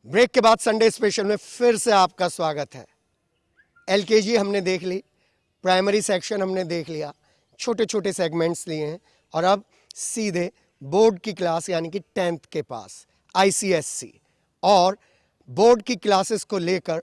Break के बाद Sunday special में फिर से आपका स्वागत है। एलकेजी हमने देख ली, प्राइमरी सेक्शन हमने देख लिया, छोटे छोटे सेगमेंट्स लिए हैं और अब सीधे बोर्ड की क्लास यानी कि 10th के पास आईसीएससी और बोर्ड की क्लासेस को लेकर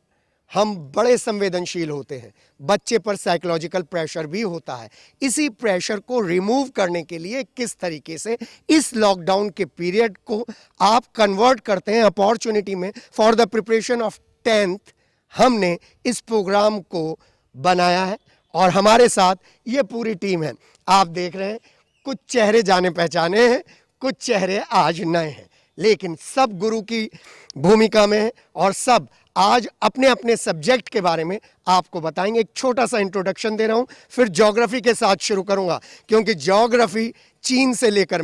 हम बड़े संवेदनशील होते हैं। बच्चे पर साइकोलॉजिकल प्रेशर भी होता है। इसी प्रेशर को रिमूव करने के लिए किस तरीके से इस लॉकडाउन के पीरियड को आप कन्वर्ट करते हैं अपॉर्चुनिटी में for the preparation of 10th, हमने इस प्रोग्राम को बनाया है और हमारे साथ ये पूरी टीम है। आप देख रहे हैं कुछ चेहरे जाने पहचाने हैं, कुछ चेहरे आज नए हैं, लेकिन सब गुरु की भूमिका में है और सब आज अपने अपने सब्जेक्ट के बारे में आपको बताएंगे। एक छोटा सा इंट्रोडक्शन दे रहा हूं, फिर ज्योग्राफी के साथ शुरू करूंगा, क्योंकि ज्योग्राफी चीन से लेकर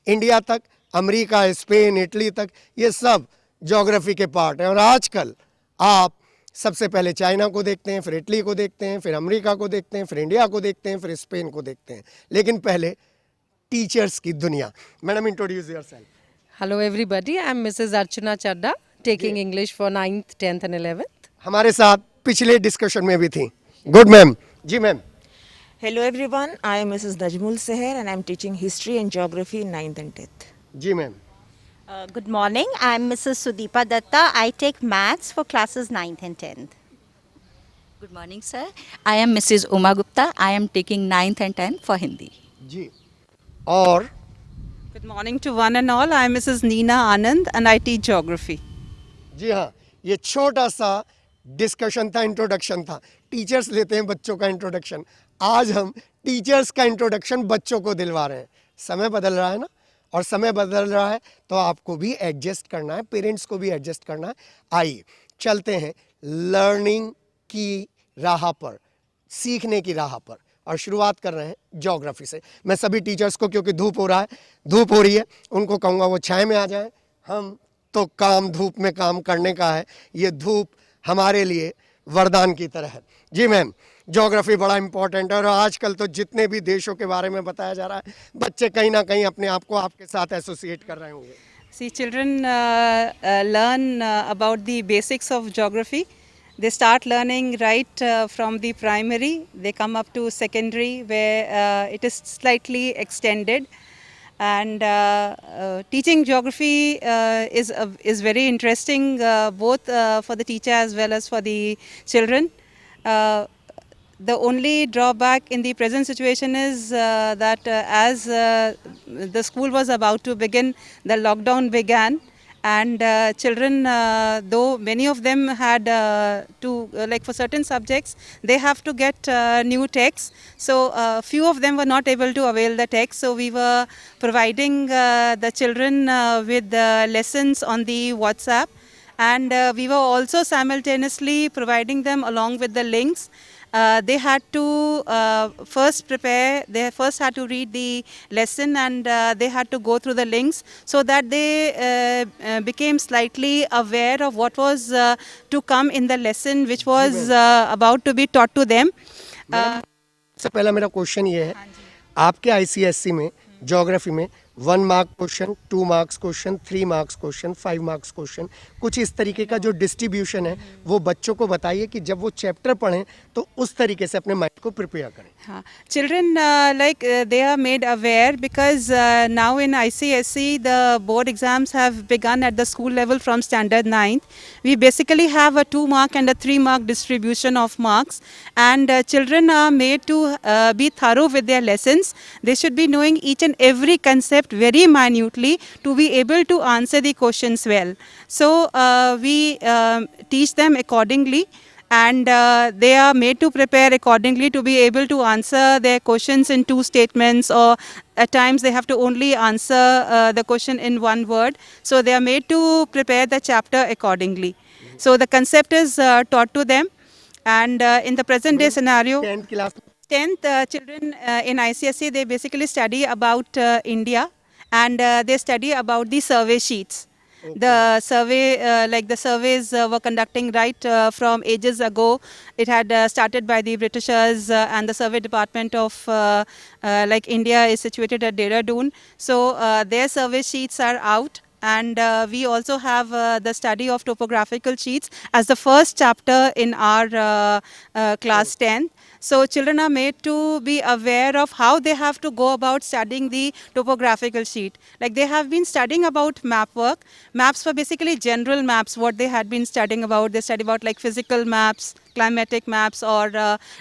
इंडिया तक, अमेरिका, स्पेन, इटली तक, ये सब ज्योग्राफी के पार्ट हैं। और आजकल आप सबसे पहले चाइना को देखते हैं, फिर इटली को देखते हैं, फिर अमेरिका को देखते हैं, फिर इंडिया को देखते हैं, फिर स्पेन को देखते हैं, लेकिन पहले टीचर्स की दुनिया। Madam, introduce yourself. Hello everybody, I'm Mrs. Archana Chadda, taking English for 9th, 10th and 11th. हमारे साथ पिछले डिस्कशन में भी थी। Good ma'am. जी ma'am. Hello everyone, I am Mrs. Najmul Seher and I am teaching history and geography in 9th and 10th. जी ma'am. Good morning. I'm Mrs. Sudeepa Datta. I take maths for classes 9th and 10th. Good morning, sir. I am Mrs. Uma Gupta. I am taking 9th and 10th for Hindi. जी। और Good morning to one and all. I am Mrs. Neena Anand and I teach geography. जी हाँ, ये छोटा सा discussion था, introduction था। Teachers लेते हैं बच्चों का इंट्रोडक्शन, आज हम टीचर्स का इंट्रोडक्शन बच्चों को दिलवा रहे हैं। समय बदल रहा है ना, और समय बदल रहा है तो आपको भी एडजस्ट करना है, पेरेंट्स को भी एडजस्ट करना है। आइए चलते हैं लर्निंग की राह पर, सीखने की राह पर, और शुरुआत कर रहे हैं ज्योग्राफी से। मैं सभी टीचर्स को, क्योंकि धूप हो रही है, उनको कहूँगा वो छाया में आ जाएं। हम तो काम धूप में काम करने का है, ये धूप हमारे लिए वरदान की तरह है। जी मैम, ज्योग्राफी बड़ा इंपॉर्टेंट है और आजकल तो जितने भी देशों के बारे में बताया जा रहा है, बच्चे कहीं ना कहीं अपने आप को आपके साथ एसोसिएट कर रहे होंगे। See, children learn about the basics of geography. They start learning right from the primary. They come up to secondary where it is slightly extended. And teaching geography is very interesting both for the teacher as well as for the children. The only drawback in the present situation is that as the school was about to begin, the lockdown began. And children, though many of them had like for certain subjects, they have to get new texts. So few of them were not able to avail the text. So we were providing the children with lessons on the WhatsApp. And we were also simultaneously providing them along with the links. They had to first prepare, they first had to read the lesson and they had to go through the links so that they became slightly aware of what was to come in the lesson which was about to be taught to them. सबसे पहला मेरा question ये है, आपके ICSC में geography में 1 mark question, 2 marks question, 3 marks question, 5 marks question, कुछ इस तरीके का जो डिस्ट्रीब्यूशन है वो बच्चों को बताइए कि जब वो चैप्टर पढ़ें तो उस तरीके से अपने माइंड को प्रिपेयर करें। Children they are made aware because now in ICSE the board exams have begun at the school level from standard 9th. We basically have a 2 mark and a 3 mark distribution of marks, and children are made to be thorough with their lessons. They should be knowing each and every concept very minutely to be able to answer the questions well. So we teach them accordingly. And they are made to prepare accordingly to be able to answer their questions in 2 statements, or at times they have to only answer the question in 1 word. So they are made to prepare the chapter accordingly. So the concept is taught to them. And in the present day scenario, 10th class 10th children in ICSE, they basically study about India, and they study about the survey sheets. Okay. The survey, like the surveys were conducting right from ages ago. It had started by the Britishers and the survey department of like India is situated at Dehradun. So their survey sheets are out, and we also have the study of topographical sheets as the first chapter in our class 10. So children are made to be aware of how they have to go about studying the topographical sheet. Like they have been studying about map work. Maps were basically general maps, what they had been studying about. They study about like physical maps, climatic maps, or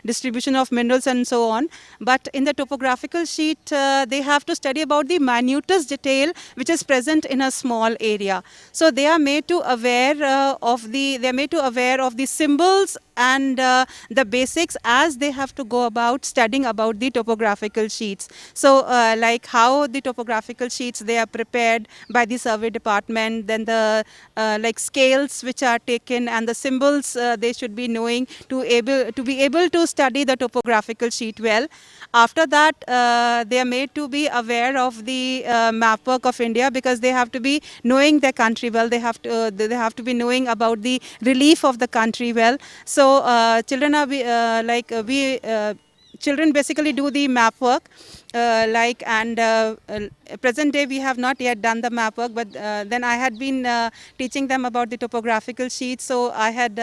distribution of minerals and so on. But in the topographical sheet, they have to study about the minutest detail which is present in a small area. So they are made to aware of the symbols and the basics as they have to go about studying about the topographical sheets. So like how the topographical sheets, they are prepared by the survey department, then the like scales which are taken and the symbols they should be knowing to be able to study the topographical sheet well. After that, they are made to be aware of the map work of India, because they have to be knowing their country well. They have to be knowing about the relief of the country well. So children are children basically do the map work. Present day we have not yet done the map work, but then I had been teaching them about the topographical sheets. So I had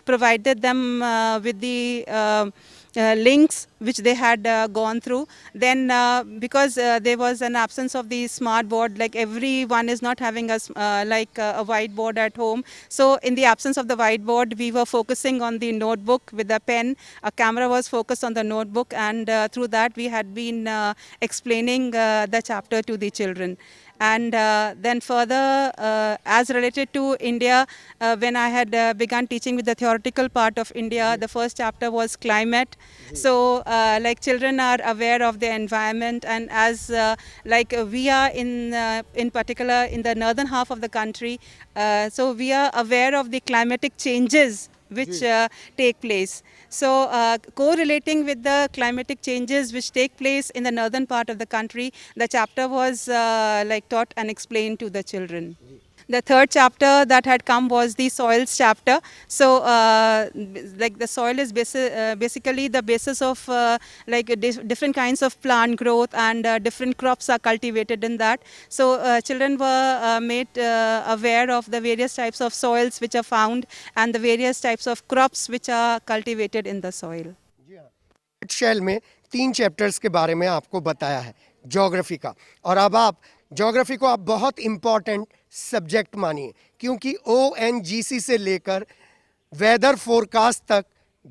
provided them with the links which they had gone through. Then because there was an absence of the smart board, like everyone is not having a whiteboard at home. So in the absence of the whiteboard, we were focusing on the notebook with a pen. A camera was focused on the notebook, and through that we had been explaining the chapter to the children. And then further, as related to India, when I had begun teaching with the theoretical part of India, the first chapter was climate. So like children are aware of the environment, and as we are in particular in the northern half of the country, so we are aware of the climatic changes which take place. So correlating with the climatic changes which take place in the northern part of the country, the chapter was taught and explained to the children. The third chapter that had come was the soils chapter. So the soil is basically the basis of different kinds of plant growth, and different crops are cultivated in that. So children were made aware of the various types of soils which are found, and the various types of crops which are cultivated in the soil. शेल में 3 chapters के बारे में आपको बताया है geography का, और अब आप ज्योग्राफी को आप बहुत इम्पॉर्टेंट सब्जेक्ट मानिए, क्योंकि ONGC से लेकर वेदर फोरकास्ट तक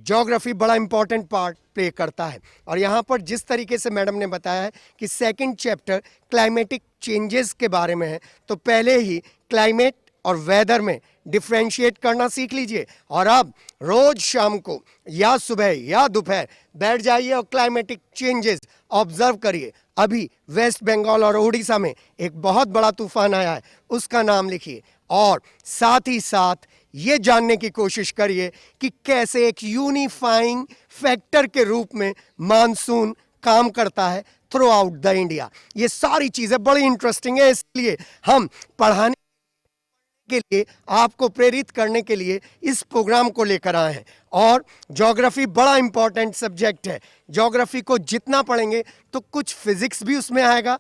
ज्योग्राफी बड़ा इम्पॉर्टेंट पार्ट प्ले करता है। और यहाँ पर जिस तरीके से मैडम ने बताया है कि सेकंड चैप्टर क्लाइमेटिक चेंजेस के बारे में है, तो पहले ही क्लाइमेट और वेदर में डिफ्रेंशिएट करना सीख लीजिए, और अब रोज शाम को या सुबह या दोपहर बैठ जाइए और क्लाइमेटिक चेंजेस ऑब्जर्व करिए। अभी वेस्ट बंगाल और उड़ीसा में एक बहुत बड़ा तूफान आया है, उसका नाम लिखिए, और साथ ही साथ ये जानने की कोशिश करिए कि कैसे एक यूनिफाइंग फैक्टर के रूप में मानसून काम करता है थ्रू आउट द इंडिया। ये सारी चीज़ें बड़ी इंटरेस्टिंग है, इसलिए हम पढ़ाने के लिए, आपको प्रेरित करने के लिए इस प्रोग्राम को लेकर आए हैं। और ज्योग्राफी बड़ा इंपॉर्टेंट सब्जेक्ट है। ज्योग्राफी को जितना पढ़ेंगे तो कुछ फिजिक्स भी उसमें आएगा,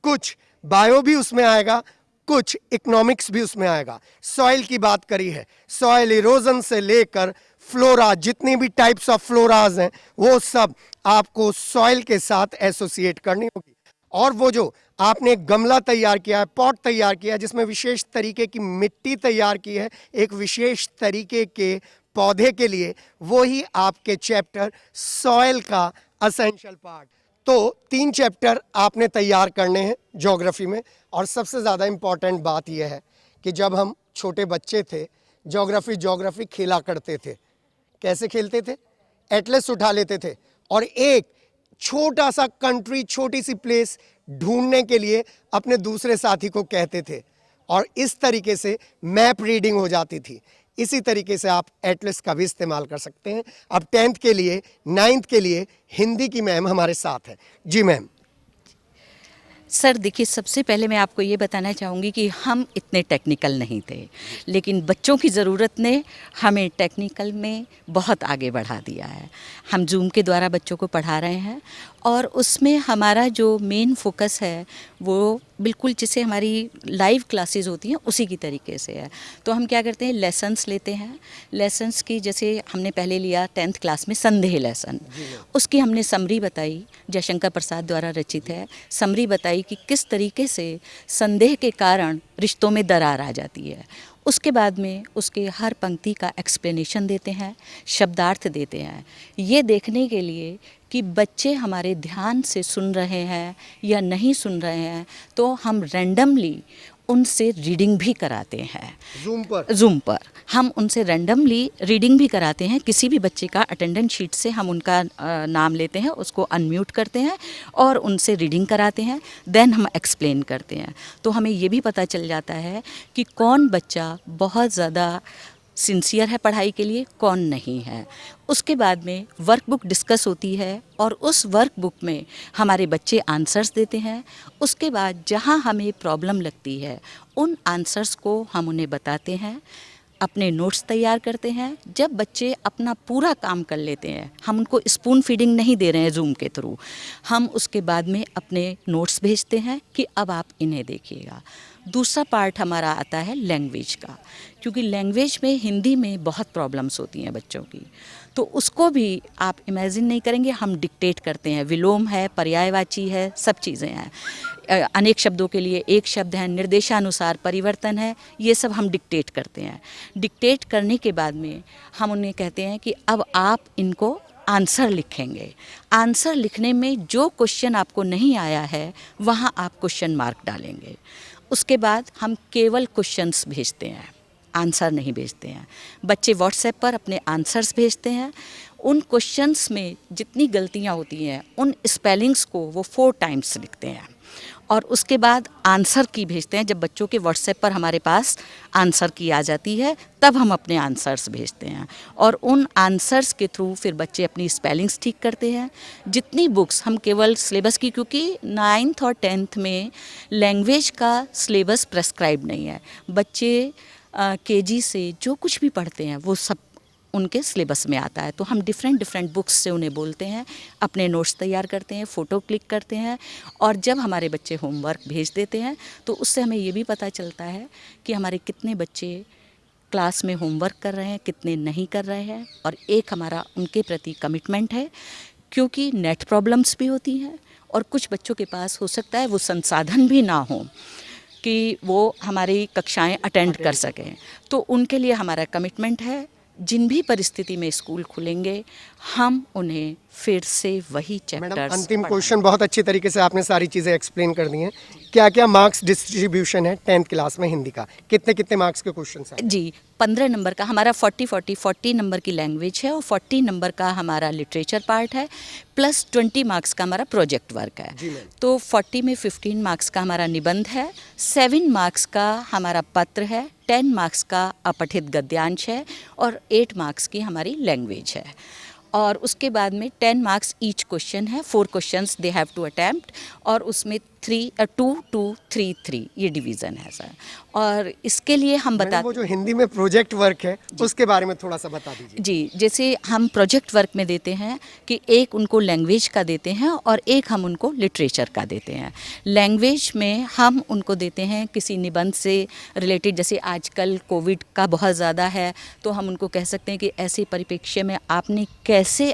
कुछ बायो भी उसमें आएगा, कुछ इकोनॉमिक्स भी उसमें आएगा। सॉइल की बात करी है, सॉइल इरोजन से लेकर फ्लोरा, जितनी भी टाइप्स ऑफ फ्लोराज हैं वो सब आपको सॉइल के साथ एसोसिएट करनी होगी। और वो जो आपने एक गमला तैयार किया है, पॉट तैयार किया है, जिसमें विशेष तरीके की मिट्टी तैयार की है एक विशेष तरीके के पौधे के लिए, वो ही आपके चैप्टर सॉइल का असेंशियल पार्ट। तो 3 चैप्टर आपने तैयार करने हैं ज्योग्राफी में। और सबसे ज़्यादा इम्पॉर्टेंट बात यह है कि जब हम छोटे बच्चे थे ज्योग्राफी खेला करते थे। कैसे खेलते थे? एटलस उठा लेते थे और एक छोटा सा कंट्री, छोटी सी प्लेस ढूंढने के लिए अपने दूसरे साथी को कहते थे, और इस तरीके से मैप रीडिंग हो जाती थी। इसी तरीके से आप एटलस का भी इस्तेमाल कर सकते हैं। अब 10th के लिए, 9th के लिए हिंदी की मैम हमारे साथ है। जी मैम। सर देखिए, सबसे पहले मैं आपको ये बताना चाहूँगी कि हम इतने टेक्निकल नहीं थे, लेकिन बच्चों की ज़रूरत ने हमें टेक्निकल में बहुत आगे बढ़ा दिया है। हम जूम के द्वारा बच्चों को पढ़ा रहे हैं और उसमें हमारा जो मेन फोकस है वो बिल्कुल जैसे हमारी लाइव क्लासेस होती हैं उसी की तरीके से है। तो हम क्या करते हैं, लेसन्स लेते हैं। लेसन्स की जैसे हमने पहले लिया 10th क्लास में संदेह लेसन, उसकी हमने समरी बताई, जयशंकर प्रसाद द्वारा रचित है। समरी बताई कि किस तरीके से संदेह के कारण रिश्तों में दरार आ जाती है। उसके बाद में उसके हर पंक्ति का एक्सप्लेनेशन देते हैं, शब्दार्थ देते हैं, ये देखने के लिए कि बच्चे हमारे ध्यान से सुन रहे हैं या नहीं सुन रहे हैं। तो हम रैंडमली उनसे रीडिंग भी कराते हैं। जूम पर हम उनसे रैंडमली रीडिंग भी कराते हैं। किसी भी बच्चे का अटेंडेंस शीट से हम उनका नाम लेते हैं, उसको अनम्यूट करते हैं और उनसे रीडिंग कराते हैं, देन हम एक्सप्लेन करते हैं। तो हमें ये भी पता चल जाता है कि कौन बच्चा बहुत ज़्यादा सिंसियर है पढ़ाई के लिए, कौन नहीं है। उसके बाद में वर्कबुक डिस्कस होती है और उस वर्कबुक में हमारे बच्चे आंसर्स देते हैं। उसके बाद जहाँ हमें प्रॉब्लम लगती है उन आंसर्स को हम उन्हें बताते हैं, अपने नोट्स तैयार करते हैं। जब बच्चे अपना पूरा काम कर लेते हैं, हम उनको स्पून फीडिंग नहीं दे रहे हैं जूम के थ्रू, हम उसके बाद में अपने नोट्स भेजते हैं कि अब आप इन्हें देखिएगा। दूसरा पार्ट हमारा आता है लैंग्वेज का, क्योंकि लैंग्वेज में हिंदी में बहुत प्रॉब्लम्स होती हैं बच्चों की, तो उसको भी आप इमेजिन नहीं करेंगे, हम डिक्टेट करते हैं। विलोम है, पर्यायवाची है, सब चीज़ें हैं। अनेक शब्दों के लिए एक शब्द है, निर्देशानुसार परिवर्तन है, ये सब हम डिक्टेट करते हैं। डिक्टेट करने के बाद में हम उन्हें कहते हैं कि अब आप इनको आंसर लिखेंगे। आंसर लिखने में जो क्वेश्चन आपको नहीं आया है वहाँ आप क्वेश्चन मार्क डालेंगे। उसके बाद हम केवल क्वेश्चंस भेजते हैं, आंसर नहीं भेजते हैं। बच्चे व्हाट्सएप पर अपने आंसर्स भेजते हैं। उन क्वेश्चंस में जितनी गलतियाँ होती हैं उन स्पेलिंग्स को वो 4 टाइम्स लिखते हैं और उसके बाद आंसर की भेजते हैं। जब बच्चों के व्हाट्सएप पर हमारे पास आंसर की आ जाती है तब हम अपने आंसर्स भेजते हैं और उन आंसर्स के थ्रू फिर बच्चे अपनी स्पेलिंग्स ठीक करते हैं। जितनी बुक्स हम केवल सिलेबस की, क्योंकि 9th और 10th में लैंग्वेज का सिलेबस प्रेस्क्राइब नहीं है। बच्चे केजी से जो कुछ भी पढ़ते हैं वो सब उनके सिलेबस में आता है। तो हम डिफरेंट बुक्स से उन्हें बोलते हैं, अपने नोट्स तैयार करते हैं, फ़ोटो क्लिक करते हैं और जब हमारे बच्चे होमवर्क भेज देते हैं तो उससे हमें ये भी पता चलता है कि हमारे कितने बच्चे क्लास में होमवर्क कर रहे हैं, कितने नहीं कर रहे हैं। और एक हमारा उनके प्रति कमिटमेंट है, क्योंकि नेट प्रॉब्लम्स भी होती हैं और कुछ बच्चों के पास हो सकता है वो संसाधन भी ना हो कि वो हमारी कक्षाएं अटेंड कर सकें। तो उनके लिए हमारा कमिटमेंट है, जिन भी परिस्थिति में स्कूल खुलेंगे हम उन्हें फिर से वही मैडम, चैप्टर्स अंतिम क्वेश्चन, बहुत अच्छी तरीके से आपने सारी चीज़ें एक्सप्लेन कर दी हैं। क्या क्या मार्क्स डिस्ट्रीब्यूशन है 10th क्लास में हिंदी का? कितने कितने मार्क्स के क्वेश्चन हैं? जी, 15 नंबर का हमारा 40 नंबर की लैंग्वेज है और 40 नंबर का हमारा लिटरेचर पार्ट है, प्लस 20 मार्क्स का हमारा प्रोजेक्ट वर्क है। तो 40 में 15 मार्क्स का हमारा निबंध है, 7 मार्क्स का हमारा पत्र है, 10 मार्क्स का अपठित गद्यांश है और 8 मार्क्स की हमारी लैंग्वेज है। और उसके बाद में 10 मार्क्स ईच क्वेश्चन है, 4 questions they have to attempt और उसमें 2 2 3 3 ये डिवीज़न है सर। और इसके लिए हम मैडम, वो जो हिंदी में प्रोजेक्ट वर्क है उसके बारे में थोड़ा सा बता दीजिए। जी, जैसे हम प्रोजेक्ट वर्क में देते हैं कि एक उनको लैंग्वेज का देते हैं और एक हम उनको लिटरेचर का देते हैं। लैंग्वेज में हम उनको देते हैं किसी निबंध से रिलेटेड, जैसे आजकल कोविड का बहुत ज़्यादा है तो हम उनको कह सकते हैं कि ऐसे परिप्रेक्ष्य में आपने कैसे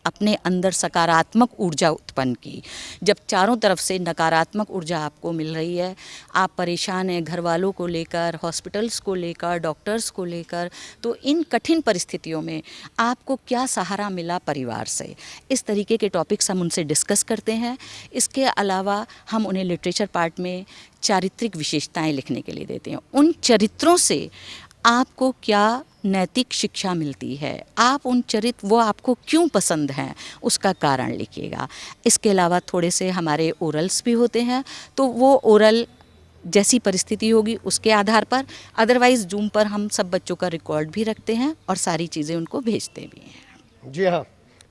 अपने अंदर सकारात्मक ऊर्जा उत्पन्न की। जब चारों तरफ से नकारात्मक ऊर्जा आपको मिल रही है, आप परेशान हैं घर वालों को लेकर, हॉस्पिटल्स को लेकर, डॉक्टर्स को लेकर, तो इन कठिन परिस्थितियों में आपको क्या सहारा मिला परिवार से, इस तरीके के टॉपिक्स हम उनसे डिस्कस करते हैं। इसके अलावा हम उन्हें लिटरेचर पार्ट में चारित्रिक विशेषताएं लिखने के लिए देते हैं। उन चरित्रों से आपको क्या नैतिक शिक्षा मिलती है, आप उन चरित्र वो आपको क्यों पसंद हैं उसका कारण लिखिएगा। इसके अलावा थोड़े से हमारे ओरल्स भी होते हैं, तो वो ओरल जैसी परिस्थिति होगी उसके आधार पर, अदरवाइज़ जूम पर हम सब बच्चों का रिकॉर्ड भी रखते हैं और सारी चीज़ें उनको भेजते भी हैं। जी हाँ,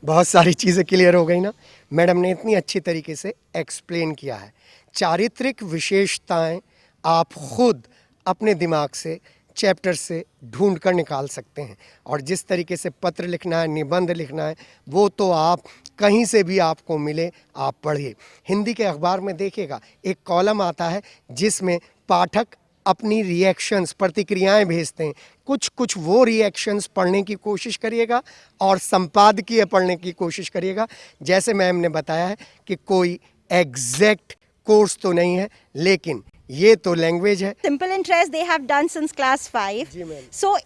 बहुत सारी चीज़ें क्लियर हो गई ना। मैडम ने इतनी अच्छी तरीके से एक्सप्लेन किया है। चारित्रिक विशेषताएं आप खुद अपने दिमाग से चैप्टर से ढूंढ कर निकाल सकते हैं, और जिस तरीके से पत्र लिखना है, निबंध लिखना है, वो तो आप कहीं से भी आपको मिले आप पढ़िए। हिंदी के अखबार में देखिएगा एक कॉलम आता है जिसमें पाठक अपनी रिएक्शंस, प्रतिक्रियाएं भेजते हैं। कुछ वो रिएक्शंस पढ़ने की कोशिश करिएगा और संपादकीय पढ़ने की कोशिश करिएगा। जैसे मैम ने बताया है कि कोई एग्जैक्ट कोर्स तो नहीं है, लेकिन ये तो लैंग्वेज है। Simple interest they have done since class 5. Ji, ma'am. So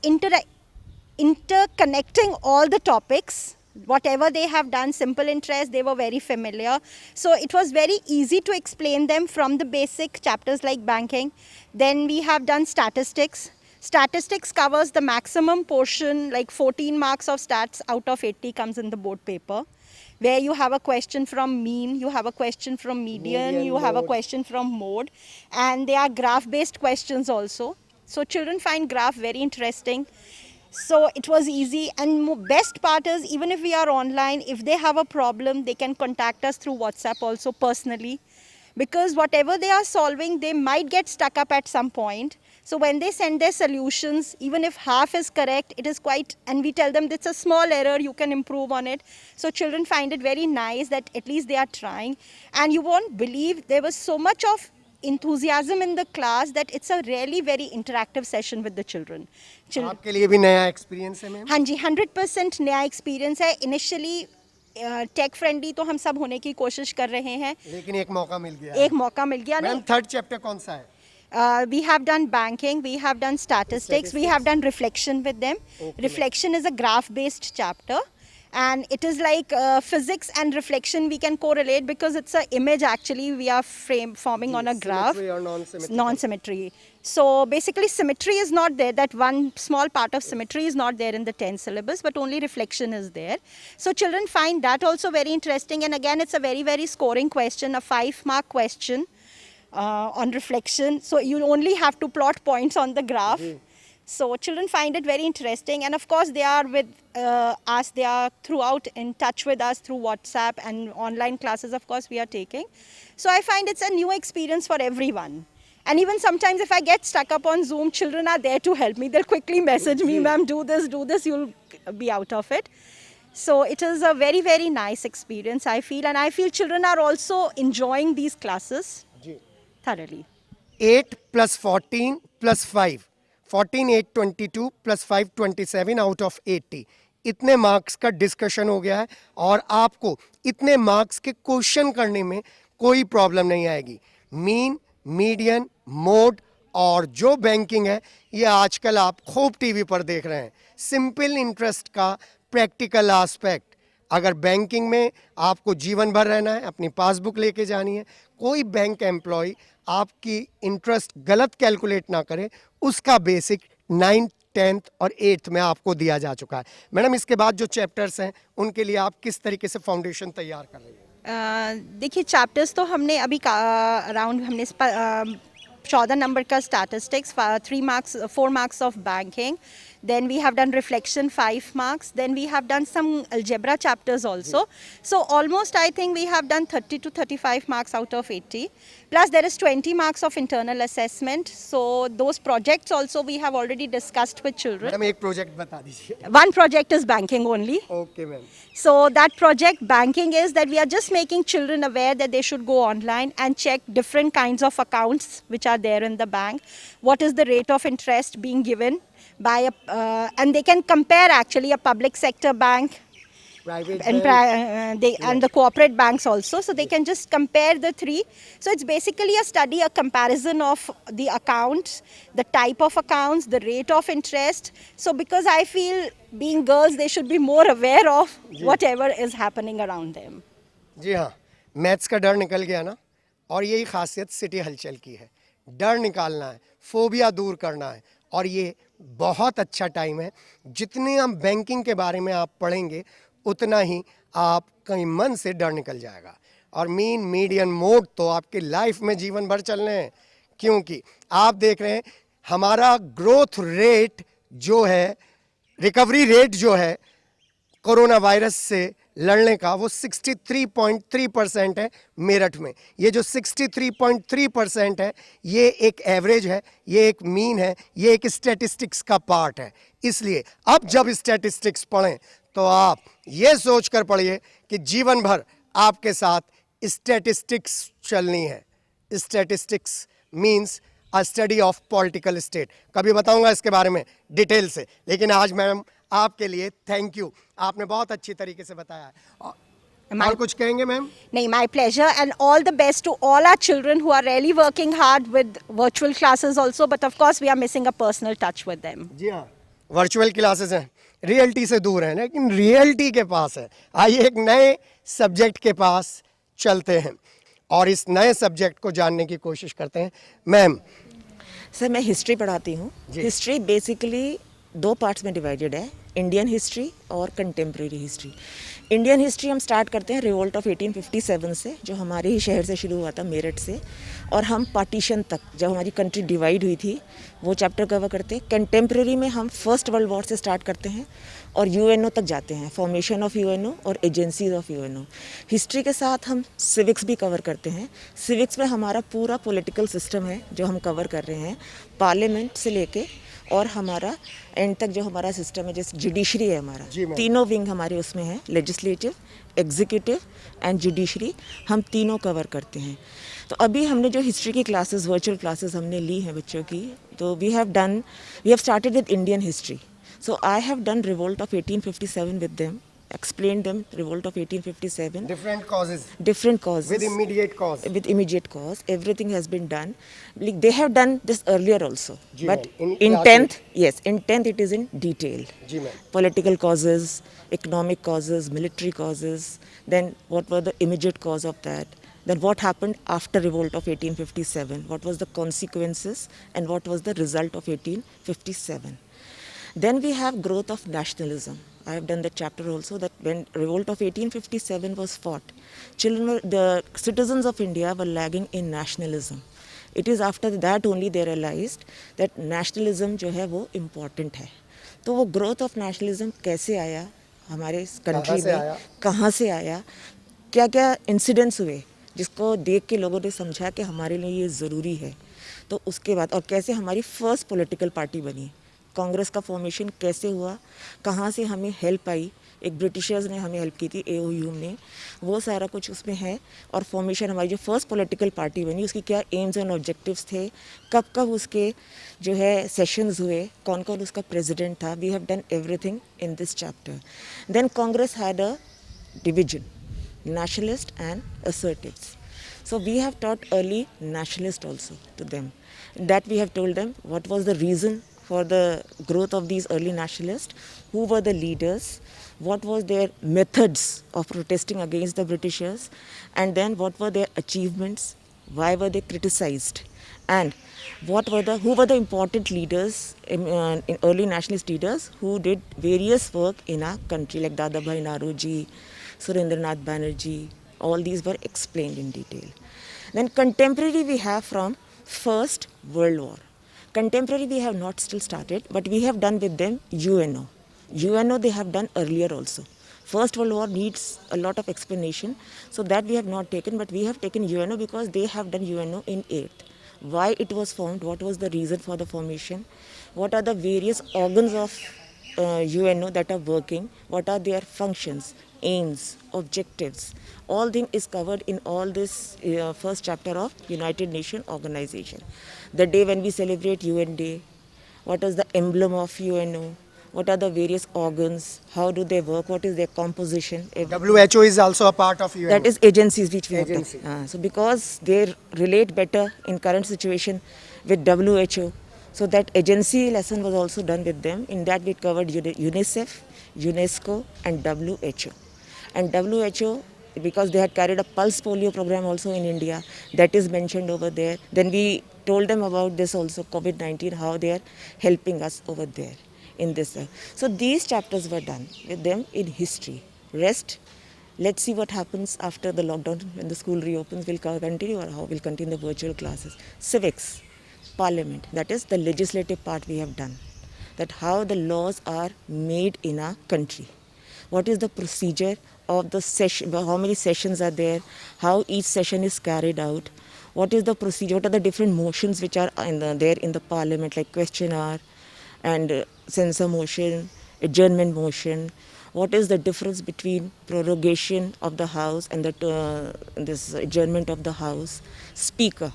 interconnecting all the topics, whatever they have done, simple interest, they were very familiar. So it was very easy to explain them from the basic chapters like banking. Then we have done statistics. Statistics covers the maximum portion, like 14 marks of stats out of 80 comes in the board paper, where you have a question from mean, you have a question from median, you have a question from mode, and they are graph based questions also. So children find graph very interesting. So it was easy, and best part is, even if we are online, if they have a problem, they can contact us through WhatsApp also personally, because whatever they are solving, they might get stuck up at some point. So when they send their solutions, even if half is correct, it is quite, and we tell them it's a small error, you can improve on it. So children find it very nice that at least they are trying. And you won't believe, there was so much of enthusiasm in the class that it's a really very interactive session with the children. आपके लिए भी नया experience है ma'am? हाँ जी, 100% नया experience है। Initially tech friendly तो हम सब होने की कोशिश कर रहे हैं, लेकिन एक मौका मिल गया। एक मौका मिल गया। मैम थर्ड चैप्टर कौन सा है? We have done banking, we have done statistics, we have done reflection with them. Reflection is a graph-based chapter, and it is like physics and reflection we can correlate, because it's an image actually we are forming on a graph. Symmetry or non-symmetry? Non-symmetry. So basically symmetry is not there, that one small part of symmetry is not there in the 10 syllabus, but only reflection is there. So children find that also very interesting, and again it's a very, very scoring question, a 5-mark question. On reflection, so you only have to plot points on the graph. So children find it very interesting, and of course they are with us, they are throughout in touch with us through WhatsApp and online classes, of course, we are taking. So I find it's a new experience for everyone. And even sometimes if I get stuck up on Zoom, children are there to help me. They'll quickly message me, ma'am, do this, you'll be out of it. So it is a very, very nice experience, I feel, and I feel children are also enjoying these classes thoroughly. 8 plus 14 plus 5, 14 8 22 plus 5 27 out of 80, इतने marks का discussion हो गया है, और आपको इतने marks के question करने में कोई प्रॉब्लम नहीं आएगी। मीन, मीडियन, मोड और जो बैंकिंग है, ये आजकल आप खूब टीवी पर देख रहे हैं। सिंपल इंटरेस्ट का प्रैक्टिकल एस्पेक्ट, अगर बैंकिंग में आपको जीवन भर रहना है, अपनी पासबुक लेके जानी है, कोई बैंक एम्प्लॉय आपकी इंटरेस्ट गलत कैलकुलेट ना करे, उसका बेसिक 9th 10th और 8th में आपको दिया जा चुका है। मैडम इसके बाद जो चैप्टर्स हैं उनके लिए आप किस तरीके से फाउंडेशन तैयार कर रही हैं? देखिए चैप्टर्स तो हमने अभी अराउंड हमने 14 नंबर का statistics, 4 marks of banking, then we have done reflection 5 marks, then we have done some algebra chapters also. So almost I think we have done 30 to 35 marks out of 80, plus there is 20 marks of internal assessment. So those projects also we have already discussed with children. Madam एक project बता दीजिए। One project is banking only. Okay ma'am. So that project banking is that we are just making children aware that they should go online and check different kinds of accounts which are there in the bank. What is the rate of interest being given by and they can compare actually a public sector bank private and the corporate banks also. So they can just compare the three. So it's basically a study, a comparison of the accounts, the type of accounts, the rate of interest. So because I feel being girls, they should be more aware of whatever is happening around them. जी हाँ, maths का डर निकल गया ना, और यही खासियत city हलचल की है। डर निकालना है, फोबिया दूर करना है, और ये बहुत अच्छा टाइम है। जितने हम बैंकिंग के बारे में आप पढ़ेंगे, उतना ही आप कहीं मन से डर निकल जाएगा। और मीन, मीडियन, मोड तो आपके लाइफ में जीवन भर चलने हैं, क्योंकि आप देख रहे हैं हमारा ग्रोथ रेट जो है, रिकवरी रेट जो है कोरोना वायरस से लड़ने का वो 63.3% है मेरठ में। ये जो 63.3% है ये एक एवरेज है, ये एक मीन है, ये एक स्टैटिस्टिक्स का पार्ट है। इसलिए अब जब स्टैटिस्टिक्स पढ़ें तो आप ये सोच कर पढ़िए कि जीवन भर आपके साथ स्टैटिस्टिक्स चलनी है। Statistics means a study of political state. कभी बताऊंगा इसके बारे में डिटेल से, लेकिन आज मैम आपके लिए थैंक यू, आपने बहुत अच्छी तरीके से बताया है। और कुछ कहेंगे ma'am? Nay, my pleasure, and all the best to all our children who are really working hard with virtual classes also, but of course we are missing a personal touch with them. जी हाँ, virtual classes हैं, reality से दूर हैं, लेकिन reality के पास है। आइए एक नए सब्जेक्ट के पास चलते हैं और इस नए सब्जेक्ट को जानने की कोशिश करते हैं। मैम, सर मैं हिस्ट्री पढ़ाती हूँ। जी। हिस्ट्री बेसिकली दो पार्ट्स में डिवाइडेड है, इंडियन हिस्ट्री और कंटेम्प्रेरी हिस्ट्री। इंडियन हिस्ट्री हम स्टार्ट करते हैं रिवोल्ट ऑफ 1857 से, जो हमारे ही शहर से शुरू हुआ था, मेरठ से, और हम पार्टीशन तक, जब हमारी कंट्री डिवाइड हुई थी, वो चैप्टर कवर करते हैं। कंटेम्प्रेरी में हम फर्स्ट वर्ल्ड वॉर से स्टार्ट करते हैं और यूएनओ तक जाते हैं, फॉर्मेशन ऑफ यूएनओ और एजेंसीज ऑफ यूएनओ। हिस्ट्री के साथ हम सिविक्स भी कवर करते हैं। सिविक्स में हमारा पूरा पॉलिटिकल सिस्टम है जो हम कवर कर रहे हैं, पार्लियामेंट से लेके और हमारा एंड तक जो हमारा सिस्टम है, जैसे जुडिशरी है हमारा, जी मैम। तीनों विंग हमारे उसमें है, लेजिस्लेटिव, एग्जीक्यूटिव एंड जुडिशरी, हम तीनों कवर करते हैं। तो अभी हमने जो हिस्ट्री की क्लासेस, वर्चुअल क्लासेस हमने ली हैं बच्चों की, तो we have started with Indian history. So I have done revolt of 1857 with them, explained them revolt of 1857, different causes different causes. With immediate cause. With immediate cause, everything has been done. Like they have done this earlier also, जी but ma'am, in last 10th, yes, in 10th it is in detail. जी ma'am. Political causes, economic causes, military causes. Then what were the immediate cause of that? Then what happened after revolt of 1857? What was the consequences and what was the result of 1857? Then we have growth of nationalism. I have done that chapter also, that when revolt of 1857 was fought, the citizens of India were lagging in nationalism. It is after that only they realized that nationalism जो है वो important है। तो वो growth of nationalism कैसे आया हमारे country में, कहाँ से आया, क्या क्या इंसिडेंट्स हुए जिसको देख के लोगों ने समझा कि हमारे लिए ये ज़रूरी है। तो उसके बाद और कैसे हमारी फर्स्ट पॉलिटिकल पार्टी बनी, कांग्रेस का फॉर्मेशन कैसे हुआ, कहाँ से हमें हेल्प आई, एक ब्रिटिशर्स ने हमें हेल्प की थी, AOU ने, वो सारा कुछ उसमें है। और फॉर्मेशन हमारी जो फर्स्ट पॉलिटिकल पार्टी बनी उसकी क्या एम्स एंड ऑब्जेक्टिव्स थे, कब कब उसके जो है सेशंस हुए, कौन कौन उसका प्रेसिडेंट था, we have done everything in this chapter. Then Congress had a division, nationalist and assertives. So we have taught early nationalist also to them. That we have told them what was the reason for the growth of these early nationalists, who were the leaders, what was their methods of protesting against the Britishers, and then what were their achievements, why were they criticized, and who were the important leaders in early nationalist leaders who did various work in our country, like Dadabhai Naoroji, Surendranath Banerjee. All these were explained in detail. Then contemporary we have from First World War. Contemporary we have not still started, but we have done with them UNO. UNO they have done earlier also. First World War needs a lot of explanation, so that we have not taken, but we have taken UNO because they have done UNO in 8th. Why it was formed, what was the reason for the formation, what are the various organs of UNO that are working, what are their functions, aims, objectives. All thing is covered in all this first chapter of United Nations Organization. The day when we celebrate UN Day, what is the emblem of UNO, what are the various organs, how do they work, what is their composition. WHO is also a part of UN. That is agencies which we have Agency. done. So because they relate better in current situation with WHO, so that agency lesson was also done with them. In that we covered UNICEF, UNESCO and WHO. And WHO, because they had carried a pulse polio program also in India, that is mentioned over there. Then we told them about this also, COVID-19, how they are helping us over there in this. So these chapters were done with them in history. Rest, let's see what happens after the lockdown when the school reopens. We'll continue or how we'll continue the virtual classes. Civics, Parliament, that is the legislative part we have done. That how the laws are made in our country. what is the procedure of the session, how many sessions are there, how each session is carried out, what is the procedure, what are the different motions which are there in the parliament, like question hour and censor motion, adjournment motion. What is the difference between prorogation of the House and this adjournment of the House? Speaker.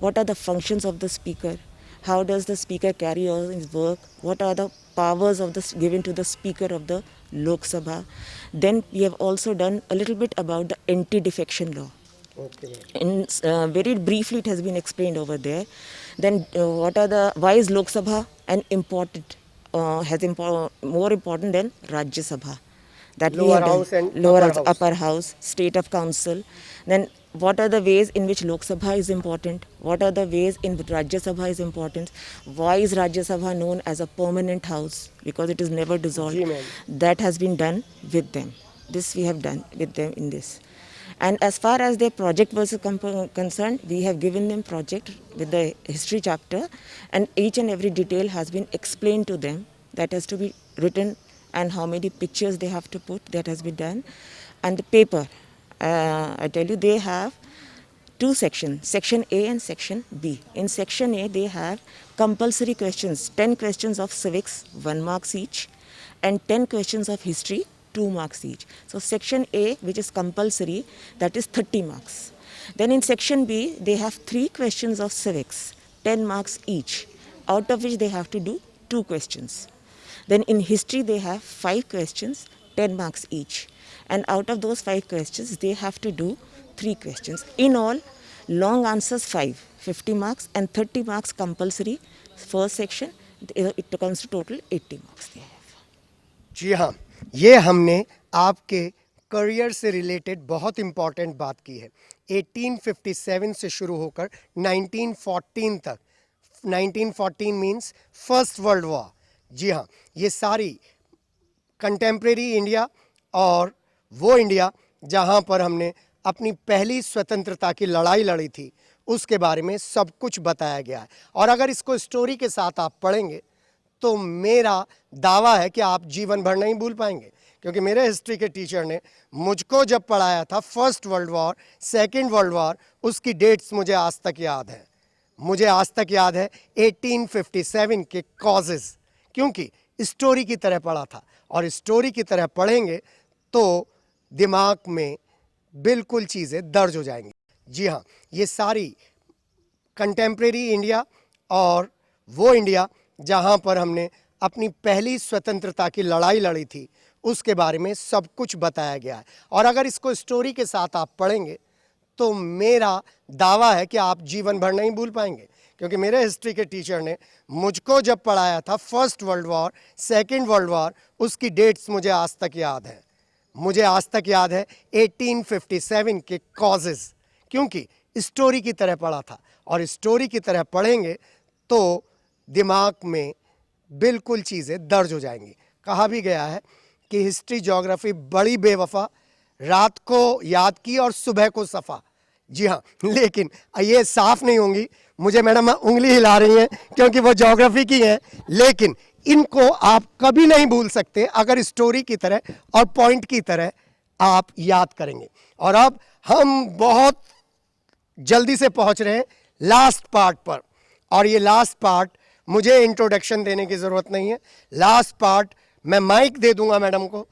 What are the functions of the Speaker? How does the Speaker carry on his work? What are the powers of given to the Speaker of the Lok Sabha? Then we have also done a little bit about the anti-defection law. Okay. Very briefly, it has been explained over there. Then, why is Lok Sabha an important, more important than Rajya Sabha? That we Lower have done. house and Lower upper house, house. upper house, state of council. Then, what are the ways in which Lok Sabha is important? What are the ways in which Rajya Sabha is important? Why is Rajya Sabha known as a permanent house? Because it is never dissolved. Ji, ma'am. That has been done with them. This we have done with them in this. And as far as their project was concerned, we have given them project with the history chapter, and each and every detail has been explained to them. That has to be written, and how many pictures they have to put, that has been done. And the paper, I tell you, they have two sections, section A and section B. In section A, they have compulsory questions, 10 questions of civics, 1 mark each, and 10 questions of history, 2 marks each. So section A, which is compulsory, that is 30 marks. Then in section B, they have 3 questions of civics, 10 marks each, out of which they have to do 2 questions. Then in history, they have 5 questions, 10 marks each. And out of those 5 questions, they have to do 3 questions. In all, long answers 5, 50 marks, and 30 marks compulsory. First section, it comes to total 80 marks they have. जी हाँ, ये हमने आपके career से related बहुत important बात की है। 1857 से शुरू होकर 1914 तक। 1914 मीन्स फर्स्ट वर्ल्ड वॉर। जी हाँ, ये सारी कंटेम्प्रेरी इंडिया और वो इंडिया जहाँ पर हमने अपनी पहली स्वतंत्रता की लड़ाई लड़ी थी, उसके बारे में सब कुछ बताया गया है। और अगर इसको स्टोरी के साथ आप पढ़ेंगे तो मेरा दावा है कि आप जीवन भर नहीं भूल पाएंगे, क्योंकि मेरे हिस्ट्री के टीचर ने मुझको जब पढ़ाया था first world war, second world war, उसकी डेट्स मुझे आज तक याद है। मुझे आज तक याद है 1857 के कॉजेज़, क्योंकि स्टोरी की तरह पढ़ा था। और स्टोरी की तरह पढ़ेंगे तो दिमाग में बिल्कुल चीज़ें दर्ज हो जाएंगी। जी हाँ, ये सारी कंटेम्प्रेरी इंडिया और वो इंडिया जहाँ पर हमने अपनी पहली स्वतंत्रता की लड़ाई लड़ी थी, उसके बारे में सब कुछ बताया गया है। और अगर इसको स्टोरी के साथ आप पढ़ेंगे तो मेरा दावा है कि आप जीवन भर नहीं भूल पाएंगे, क्योंकि मेरे हिस्ट्री के टीचर ने मुझको जब पढ़ाया था first world war, second world war, उसकी डेट्स मुझे आज तक याद है। मुझे आज तक याद है 1857 के कॉजेज़, क्योंकि स्टोरी की तरह पढ़ा था। और स्टोरी की तरह पढ़ेंगे तो दिमाग में बिल्कुल चीज़ें दर्ज हो जाएंगी। कहा भी गया है कि हिस्ट्री ज्योग्राफी बड़ी बेवफा, रात को याद की और सुबह को सफ़ा। जी हाँ, लेकिन ये साफ नहीं होंगी। मुझे मैडम उंगली हिला रही हैं क्योंकि वो ज्योग्राफी की हैं, लेकिन इनको आप कभी नहीं भूल सकते अगर स्टोरी की तरह और पॉइंट की तरह आप याद करेंगे। और अब हम बहुत जल्दी से पहुंच रहे हैं लास्ट पार्ट पर, और ये लास्ट पार्ट मुझे इंट्रोडक्शन देने की ज़रूरत नहीं है। लास्ट पार्ट मैं माइक दे दूंगा मैडम को,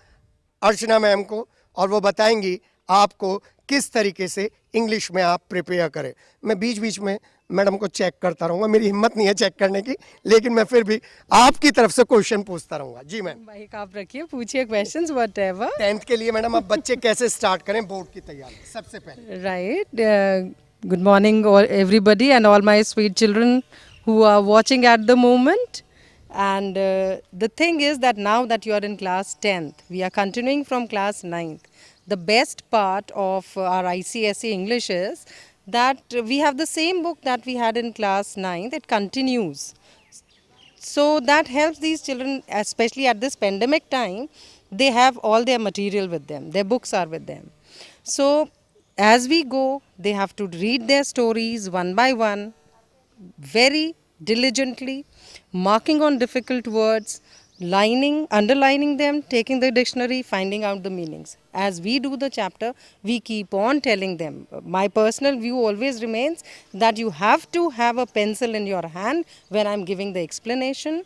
अर्चना मैम को, और वो बताएंगी आपको किस तरीके से इंग्लिश में आप प्रिपेयर करें। मैं बीच बीच में मैडम को चेक करता रहूँगा, मेरी हिम्मत नहीं है चेक करने की, लेकिन मैं फिर भी आपकी तरफ से क्वेश्चन पूछता रहूँगा। जी मैम। माइक आप रखिए, पूछिए क्वेश्चंस व्हाटएवर। 10th के लिए मैडम अब बच्चे कैसे स्टार्ट करें बोर्ड की तैयारी सबसे पहले? Right. Good morning, everybody, and all my sweet children who are watching at the moment. And the thing is that now that you are in class 10th, we are continuing from class 9th. The best part of our ICSE English is that we have the same book that we had in class 9th. It continues. So that helps these children, especially at this pandemic time. They have all their material with them. Their books are with them. So as we go, they have to read their stories one by one, very diligently, marking on difficult words, underlining them, taking the dictionary, finding out the meanings. As we do the chapter, we keep on telling them. My personal view always remains that you have to have a pencil in your hand when I'm giving the explanation.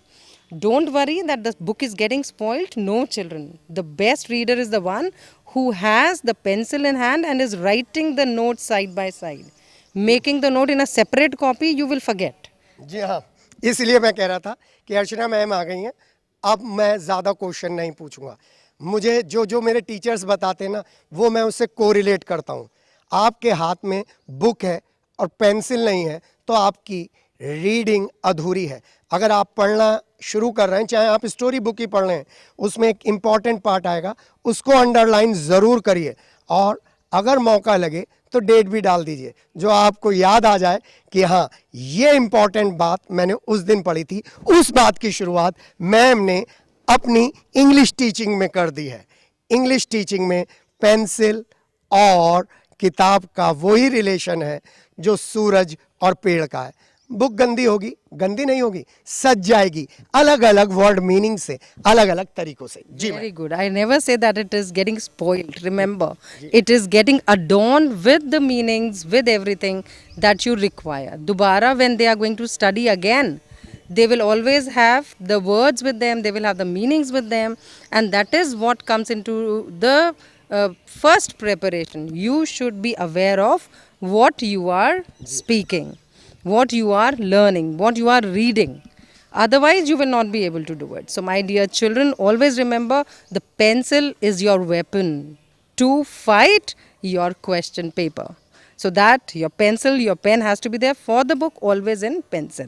Don't worry that the book is getting spoiled. No, children. The best reader is the one who has the pencil in hand and is writing the notes side by side. Making the note in a separate copy, you will forget. जी हाँ, इसलिए मैं कह रहा था कि अर्चना ma'am आ गई हैं, अब मैं ज़्यादा क्वेश्चन नहीं पूछूंगा। मुझे जो जो मेरे टीचर्स बताते हैं ना, वो मैं उससे कोरिलेट करता हूँ। आपके हाथ में बुक है और पेंसिल नहीं है तो आपकी रीडिंग अधूरी है। अगर आप पढ़ना शुरू कर रहे हैं, चाहे आप स्टोरी बुक ही पढ़ रहे हैं, उसमें एक इम्पॉर्टेंट पार्ट आएगा, उसको अंडरलाइन ज़रूर करिए और अगर मौका लगे तो डेट भी डाल दीजिए, जो आपको याद आ जाए कि हाँ, ये इम्पॉर्टेंट बात मैंने उस दिन पढ़ी थी। उस बात की शुरुआत मैम ने अपनी इंग्लिश टीचिंग में कर दी है। इंग्लिश टीचिंग में पेंसिल और किताब का वही रिलेशन है जो सूरज और पेड़ का है। बुक गंदी होगी, गंदी नहीं होगी, सज जाएगी अलग अलग वर्ड मीनिंग से, अलग अलग तरीकों से। जी Very good. I never say that it is getting spoiled. Remember, it is getting adorned with the meanings, with everything that you require. Dubara, when they are going to study again, they will always have the words with them, they will have the meanings with them, and that is what comes into the first preparation. You should be aware of what you are speaking, what you are learning, what you are reading. Otherwise, you will not be able to do it. So, my dear children, always remember the pencil is your weapon to fight your question paper. So that your pencil, your pen has to be there for the book, always in pencil.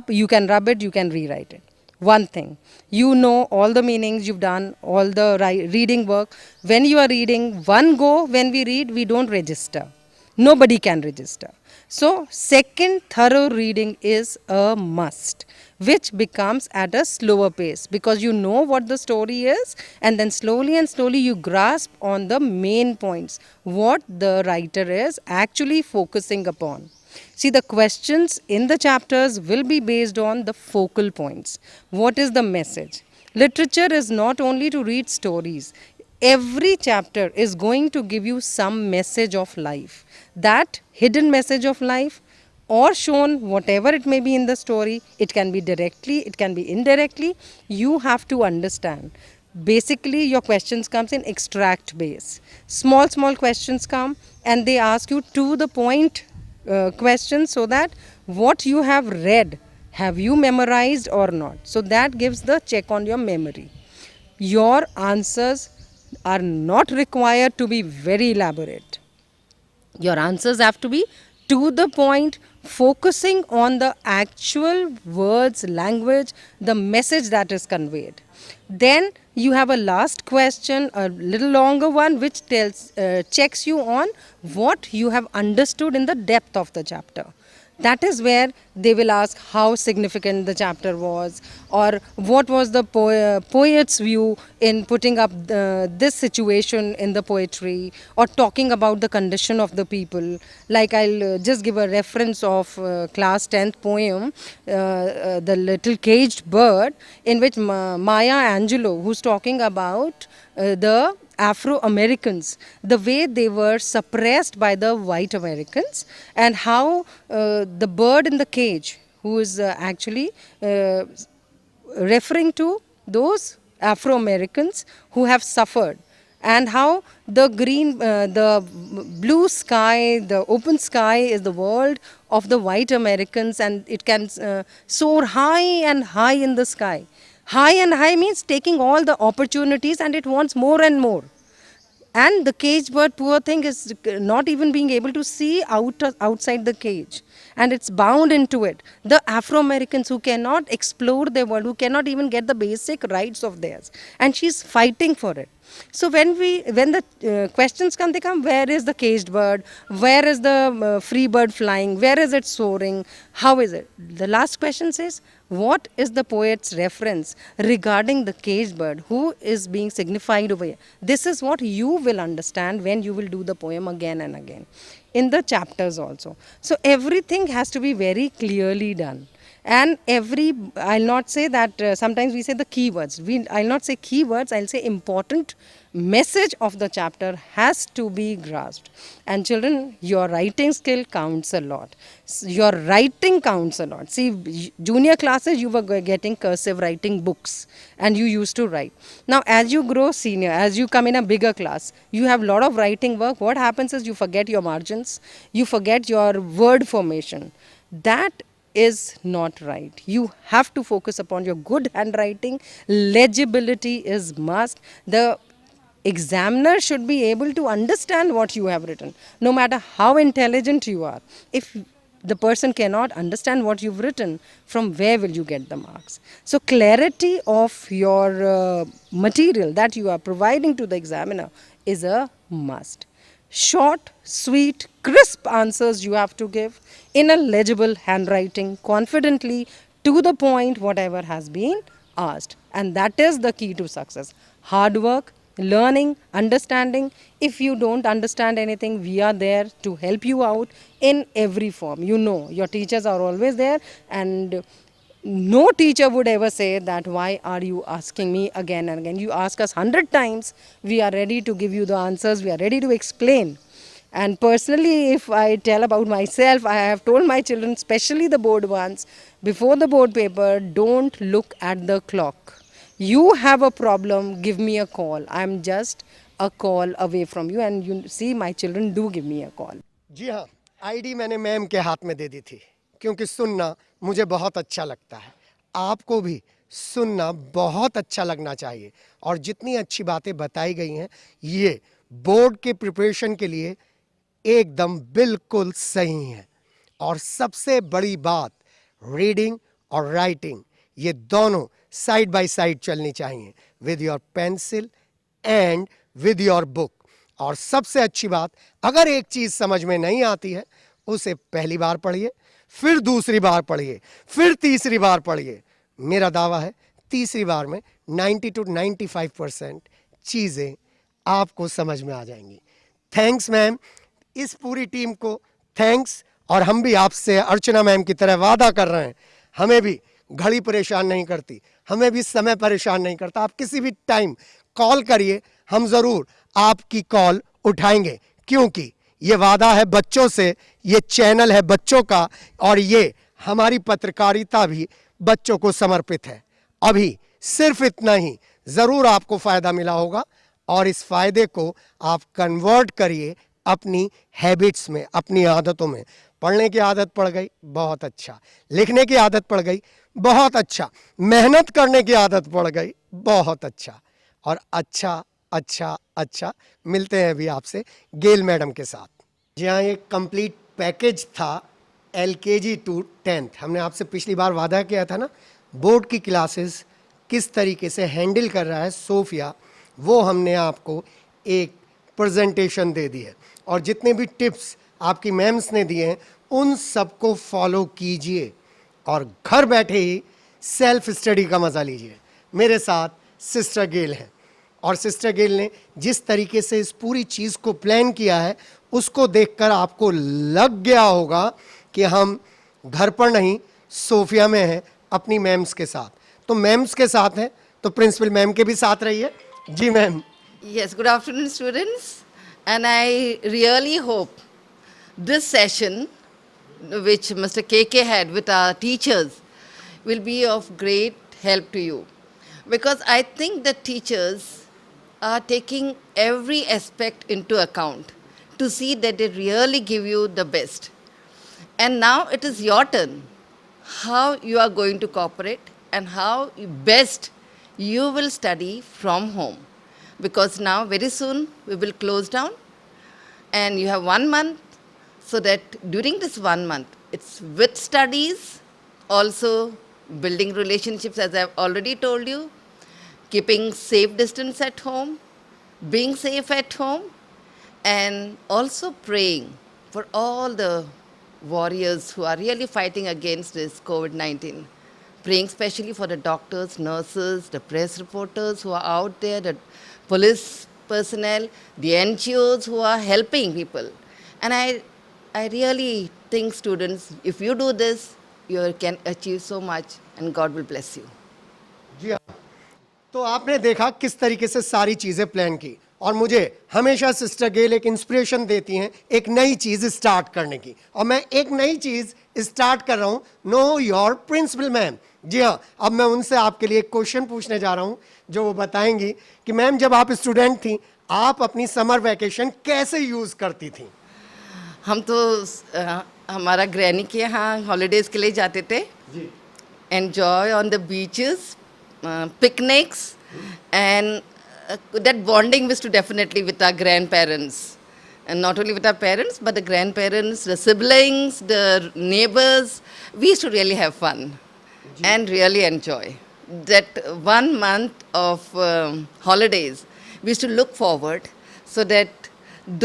You can rub it, you can rewrite it. One thing, you know all the meanings, you've done all the reading work. When you are reading, one go, when we read, we don't register. Nobody can register. So, second thorough reading is a must, which becomes at a slower pace because you know what the story is, and then slowly and slowly you grasp on the main points, what the writer is actually focusing upon. See, the questions in the chapters will be based on the focal points. What is the message? Literature is not only to read stories. Every chapter is going to give you some message of life. That hidden message of life, or shown whatever it may be in the story, it can be directly, it can be indirectly, you have to understand. Basically, your questions comes in extract base. Small questions come and they ask you to the point questions, so that what you have read, have you memorized or not? So that gives the check on your memory. Your answers are not required to be very elaborate. Your answers have to be to the point, focusing on the actual words, language, the message that is conveyed. Then you have a last question, a little longer one, which checks you on what you have understood in the depth of the chapter. That is where they will ask how significant the chapter was, or what was the poet's view in putting up this situation in the poetry, or talking about the condition of the people. Like I'll just give a reference of class 10th poem, The Little Caged Bird, in which Maya Angelou, who's talking about the Afro-Americans, the way they were suppressed by the white Americans, and how the bird in the cage, who is actually referring to those Afro-Americans who have suffered, and how the the blue sky, the open sky is the world of the white Americans, and it can soar high and high in the sky. High and high means taking all the opportunities, and it wants more and more. And the caged bird, poor thing, is not even being able to see outside the cage. And it's bound into it. The Afro-Americans who cannot explore their world, who cannot even get the basic rights of theirs. And she's fighting for it. So when the questions come, they come, where is the caged bird? Where is the free bird flying? Where is it soaring? How is it? The last question says, what is the poet's reference regarding the caged bird? Who is being signified over here? This is what you will understand when you will do the poem again and again. In the chapters also. So everything has to be very clearly done. And I'll not say that, sometimes we say the keywords. I'll not say keywords, I'll say important message of the chapter has to be grasped. And children, your writing skill counts a lot. Your writing counts a lot. See, junior classes, you were getting cursive writing books and you used to write. Now, as you grow senior, as you come in a bigger class, you have a lot of writing work. What happens is you forget your margins, you forget your word formation. That is not right. You have to focus upon your good handwriting. Legibility is must. The examiner should be able to understand what you have written, no matter how intelligent you are. If the person cannot understand what you've written, from where will you get the marks? So clarity of your material that you are providing to the examiner is a must. Short, sweet, crisp answers you have to give in a legible handwriting, confidently, to the point, whatever has been asked. And that is the key to success. Hard work, learning, understanding. If you don't understand anything, we are there to help you out in every form. You know, your teachers are always there, and no teacher would ever say that, why are you asking me again and again? You ask us 100 times, we are ready to give you the answers, we are ready to explain. And personally, if I tell about myself, I have told my children, especially the board ones, before the board paper, don't look at the clock. You have a problem, give me a call. I'm just a call away from you. And you see, my children do give me a call. जी हाँ, ID मैंने ma'am के हाथ में दे दी थी, क्योंकि सुनना मुझे बहुत अच्छा लगता है। आपको भी सुनना बहुत अच्छा लगना चाहिए, और जितनी अच्छी बातें बताई गई हैं, ये बोर्ड के प्रिपरेशन के लिए एकदम बिल्कुल सही है। और सबसे बड़ी बात, रीडिंग और राइटिंग, ये दोनों साइड बाय साइड चलनी चाहिए, with your pencil and with your book. और सबसे अच्छी बात, अगर एक चीज़ समझ में नहीं आती है, उसे पहली बार पढ़िए, फिर दूसरी बार पढ़िए, फिर तीसरी बार पढ़िए। मेरा दावा है तीसरी बार में 90 to 95% चीज़ें आपको समझ में आ जाएंगी। थैंक्स मैम, इस पूरी टीम को थैंक्स। और हम भी आपसे अर्चना मैम की तरह वादा कर रहे हैं, हमें भी घड़ी परेशान नहीं करती, हमें भी समय परेशान नहीं करता। आप किसी भी टाइम कॉल करिए, हम ज़रूर आपकी कॉल उठाएंगे, क्योंकि ये वादा है बच्चों से, ये चैनल है बच्चों का, और ये हमारी पत्रकारिता भी बच्चों को समर्पित है। अभी सिर्फ इतना ही, ज़रूर आपको फ़ायदा मिला होगा, और इस फ़ायदे को आप कन्वर्ट करिए अपनी हैबिट्स में, अपनी आदतों में। पढ़ने की आदत पड़ गई, बहुत अच्छा। लिखने की आदत पड़ गई, बहुत अच्छा। मेहनत करने की आदत पड़ गई, बहुत अच्छा। और अच्छा अच्छा अच्छा, मिलते हैं अभी आपसे गेल मैडम के साथ। जी हाँ, ये कंप्लीट पैकेज था LKG to 10th। हमने आपसे पिछली बार वादा किया था ना, बोर्ड की क्लासेस किस तरीके से हैंडल कर रहा है सोफिया, वो हमने आपको एक प्रेजेंटेशन दे दी है। और जितने भी टिप्स आपकी मैम्स ने दिए हैं, उन सबको फॉलो कीजिए, और घर बैठे ही सेल्फ स्टडी का मज़ा लीजिए। मेरे साथ सिस्टर गेल हैं, और सिस्टर गेल ने जिस तरीके से इस पूरी चीज़ को प्लान किया है, उसको देखकर आपको लग गया होगा कि हम घर पर नहीं, सोफिया में हैं अपनी मैम्स के साथ। तो मैम्स के साथ हैं तो प्रिंसिपल मैम के भी साथ रहिए। जी ma'am. Yes, good afternoon, students. And I really hope this session, which Mr. KK had with our teachers, will be of great help to you. Because I think the teachers are taking every aspect into account to see that they really give you the best. And now it is your turn, how you are going to cooperate and how best you will study from home. Because now very soon we will close down, and you have 1 month, so that during this 1 month, it's with studies, also building relationships, as I've already told you, keeping safe distance at home, being safe at home, and also praying for all the warriors who are really fighting against this COVID-19. Praying especially for the doctors, nurses, the press reporters who are out there, the police personnel, the NGOs who are helping people. And I really think, students, if you do this, you can achieve so much and God will bless you. जी हाँ, तो आपने देखा किस तरीके से सारी चीजें plan की, और मुझे हमेशा सिस्टर गेल एक इंस्पिरेशन देती हैं एक नई चीज स्टार्ट करने की, और मैं एक नई चीज स्टार्ट कर रहा हूं, नो योर प्रिंसिपल मैम। जी हाँ, अब मैं उनसे आपके लिए एक क्वेश्चन पूछने जा रहा हूं जो वो बताएंगी कि मैम जब आप स्टूडेंट थी आप अपनी समर वैकेशन कैसे यूज करती थी? हम तो हमारा ग्रैनी के यहाँ हॉलीडेज के लिए जाते थे, enjoy on the beaches, picnics, and that bonding was to definitely with our grandparents, and not only with our parents but the grandparents, the siblings, the neighbors. We used to really have fun and really enjoy that 1 month of holidays. We used to look forward, so that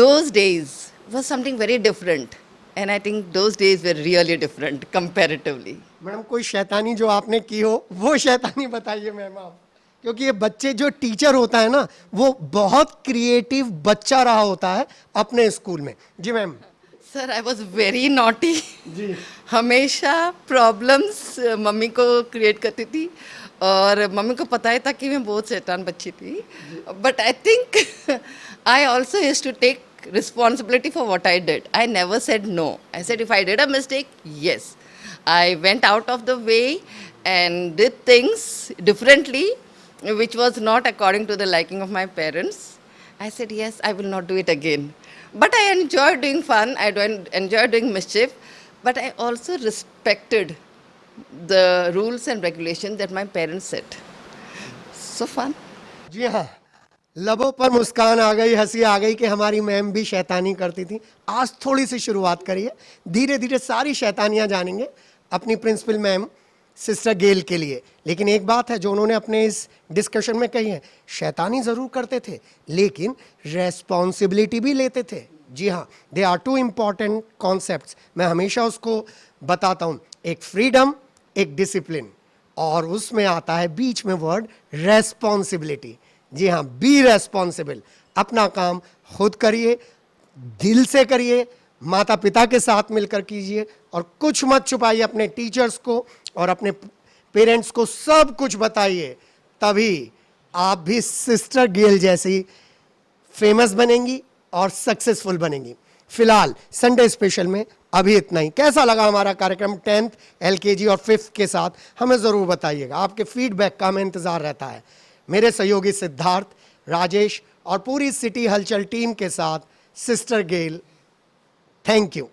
those days was something very different, and I think those days were really different comparatively. Madam कोई शैतानी जो आपने की हो वो शैतानी बताइए ma'am आप, क्योंकि ये बच्चे जो टीचर होता है ना वो बहुत क्रिएटिव बच्चा रहा होता है अपने स्कूल में। जी ma'am. Sir I was very naughty, हमेशा प्रॉब्लम्स मम्मी को क्रिएट करती थी, और मम्मी को पता ही था कि मैं बहुत शैतान बच्ची थी, but I think I also used to take responsibility for what I did. I never said no. I said if I did a mistake, yes. I went out of the way and did things differently, which was not according to the liking of my parents. I said, yes, I will not do it again. But I enjoyed doing fun, I enjoyed doing mischief, but I also respected the rules and regulations that my parents set. So fun. जी हाँ, लबों पर मुस्कान आ गई, हंसी आ गई कि हमारी ma'am भी शैतानी करती थी। आज थोड़ी सी शुरुआत करिए, धीरे धीरे सारी शैतानियां जानेंगे अपनी प्रिंसिपल मैम सिस्टर गेल के लिए। लेकिन एक बात है जो उन्होंने अपने इस डिस्कशन में कही है, शैतानी ज़रूर करते थे लेकिन रेस्पॉन्सिबिलिटी भी लेते थे। जी हाँ, they are two important concepts. मैं हमेशा उसको बताता हूँ, एक फ्रीडम, एक डिसिप्लिन, और उसमें आता है बीच में वर्ड रेस्पॉन्सिबिलिटी। जी हाँ, बी रेस्पॉन्सिबल, अपना काम खुद करिए, दिल से करिए, माता पिता के साथ मिलकर कीजिए, और कुछ मत छुपाइए अपने टीचर्स को और अपने पेरेंट्स को, सब कुछ बताइए, तभी आप भी सिस्टर गेल जैसी फेमस बनेंगी और सक्सेसफुल बनेंगी। फिलहाल संडे स्पेशल में अभी इतना ही। कैसा लगा हमारा कार्यक्रम 10th LKG और 5th के साथ, हमें ज़रूर बताइएगा। आपके फीडबैक का हमें इंतज़ार रहता है। मेरे सहयोगी सिद्धार्थ, राजेश और पूरी सिटी हलचल टीम के साथ सिस्टर गेल, थैंक यू।